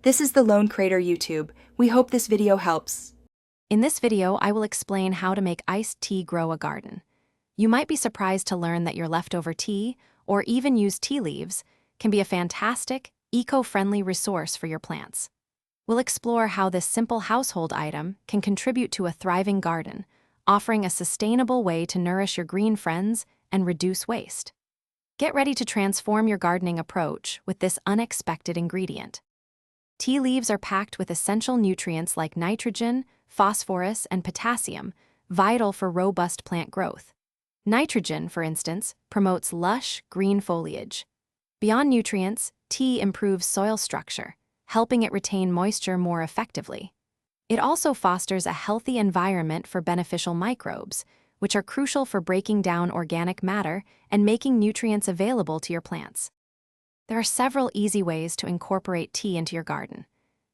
This is the Lone Crater YouTube. We hope this video helps. In this video, I will explain how to make iced tea grow a garden. You might be surprised to learn that your leftover tea, or even used tea leaves, can be a fantastic, eco-friendly resource for your plants. We'll explore how this simple household item can contribute to a thriving garden, offering a sustainable way to nourish your green friends and reduce waste. Get ready to transform your gardening approach with this unexpected ingredient. Tea leaves are packed with essential nutrients like nitrogen, phosphorus, and potassium, vital for robust plant growth. Nitrogen, for instance, promotes lush, green foliage. Beyond nutrients, tea improves soil structure, helping it retain moisture more effectively. It also fosters a healthy environment for beneficial microbes, which are crucial for breaking down organic matter and making nutrients available to your plants. There are several easy ways to incorporate tea into your garden.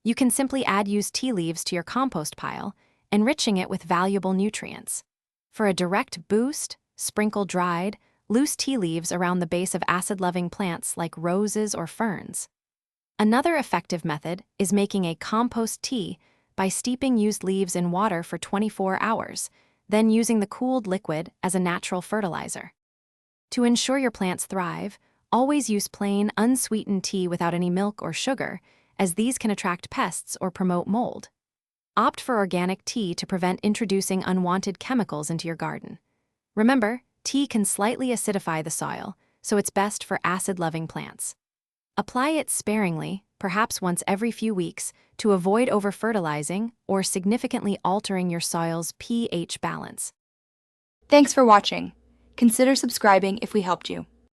You can simply add used tea leaves to your compost pile, enriching it with valuable nutrients. For a direct boost, sprinkle dried, loose tea leaves around the base of acid-loving plants like roses or ferns. Another effective method is making a compost tea by steeping used leaves in water for 24 hours, then using the cooled liquid as a natural fertilizer. To ensure your plants thrive, always use plain, unsweetened tea without any milk or sugar, as these can attract pests or promote mold. Opt for organic tea to prevent introducing unwanted chemicals into your garden. Remember, tea can slightly acidify the soil, so it's best for acid-loving plants. Apply it sparingly, perhaps once every few weeks, to avoid over-fertilizing or significantly altering your soil's pH balance. Thanks for watching. Consider subscribing if we helped you.